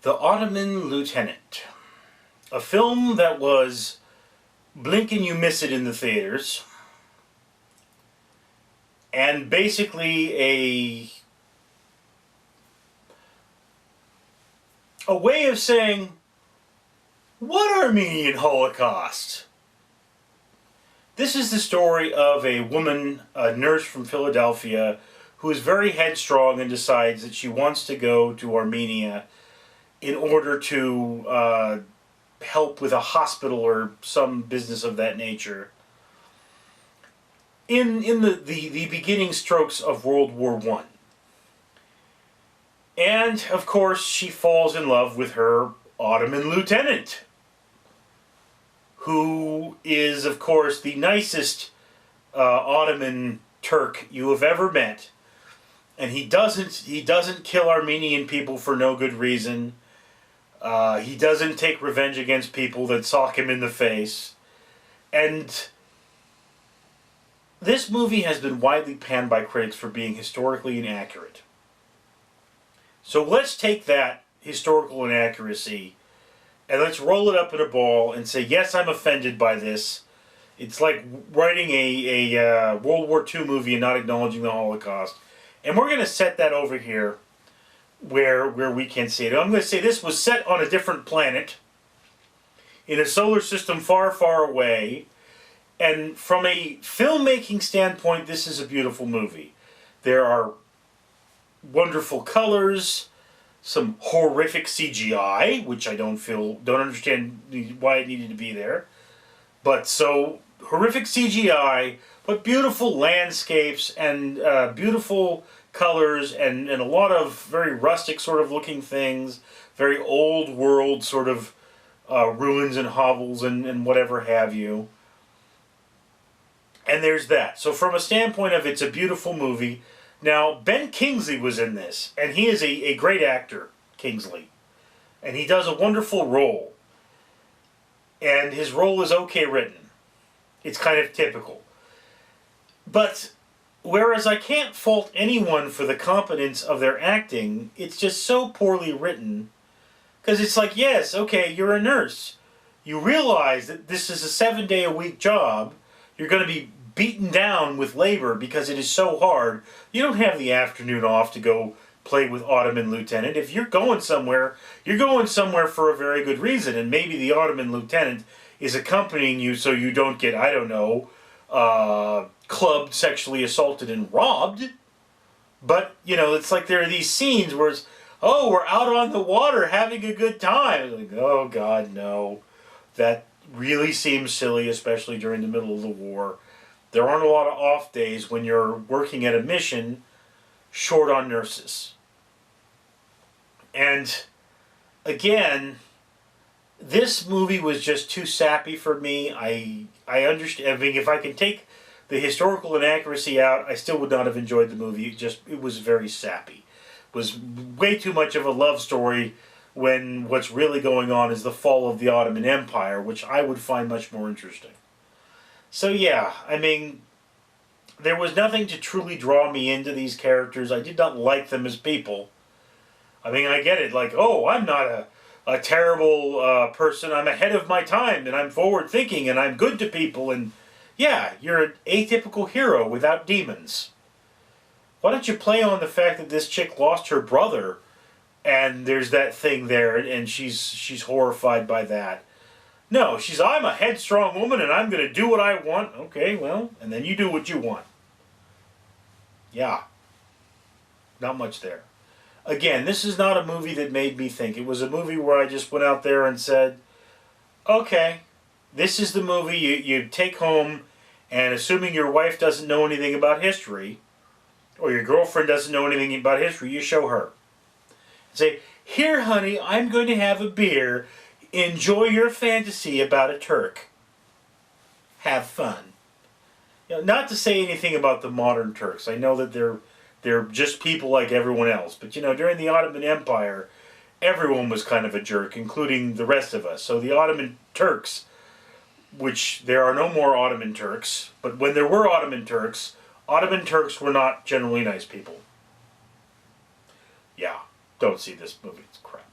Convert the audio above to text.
The Ottoman Lieutenant. A film that was blink and you miss it in the theaters. And basically a way of saying, what Armenian Holocaust? This is the story of a woman, a nurse from Philadelphia, who is very headstrong and decides that she wants to go to Armenia in order to help with a hospital or some business of that nature. In the beginning strokes of World War I. And, of course, she falls in love with her Ottoman lieutenant, who is, of course, the nicest Ottoman Turk you have ever met. And he doesn't kill Armenian people for no good reason. He doesn't take revenge against people that sock him in the face. And this movie has been widely panned by critics for being historically inaccurate. So let's take that historical inaccuracy and let's roll it up in a ball and say, yes, I'm offended by this. It's like writing a World War II movie and not acknowledging the Holocaust. And we're going to set that over here where we can see it. I'm going to say this was set on a different planet in a solar system far, far away. And from a filmmaking standpoint, this is a beautiful movie. There are wonderful colors, some horrific CGI, which I don't understand why it needed to be there. But so, horrific CGI, but beautiful landscapes and beautiful colors and a lot of very rustic sort of looking things, very old world sort of ruins and hovels and whatever have you. And there's that. So from a standpoint of it's a beautiful movie. Now, Ben Kingsley was in this, and he is a great actor, Kingsley. And he does a wonderful role. And his role is okay written. It's kind of typical. But whereas I can't fault anyone for the competence of their acting, it's just so poorly written. Because it's like, yes, okay, you're a nurse. You realize that this is a 7-day-a-week job. You're going to be beaten down with labor because it is so hard. You don't have the afternoon off to go play with Ottoman Lieutenant. If you're going somewhere for a very good reason. And maybe the Ottoman Lieutenant is accompanying you so you don't get, I don't know, clubbed, sexually assaulted, and robbed. But, you know, it's like there are these scenes where it's, oh, we're out on the water having a good time. It's like, oh, God, no. That really seems silly, especially during the middle of the war. There aren't a lot of off days when you're working at a mission short on nurses. And, again, this movie was just too sappy for me. I understand. I mean, if I can take the historical inaccuracy out, I still would not have enjoyed the movie. It was very sappy. It was way too much of a love story when what's really going on is the fall of the Ottoman Empire, which I would find much more interesting. So yeah, I mean, there was nothing to truly draw me into these characters. I did not like them as people. I mean, I get it, like, oh, I'm not a terrible person. I'm ahead of my time, and I'm forward-thinking, and I'm good to people, and yeah, you're an atypical hero without demons. Why don't you play on the fact that this chick lost her brother, and there's that thing there, and she's horrified by that. No, I'm a headstrong woman, and I'm going to do what I want. Okay, well, and then you do what you want. Yeah. Not much there. Again, this is not a movie that made me think. It was a movie where I just went out there and said, okay, this is the movie you take home, and assuming your wife doesn't know anything about history, or your girlfriend doesn't know anything about history, you show her. Say, here, honey, I'm going to have a beer. Enjoy your fantasy about a Turk. Have fun. You know, not to say anything about the modern Turks. I know that they're just people like everyone else. But, you know, during the Ottoman Empire, everyone was kind of a jerk, including the rest of us. So the Ottoman Turks, which there are no more Ottoman Turks, but when there were Ottoman Turks were not generally nice people. Yeah, don't see this movie. It's crap.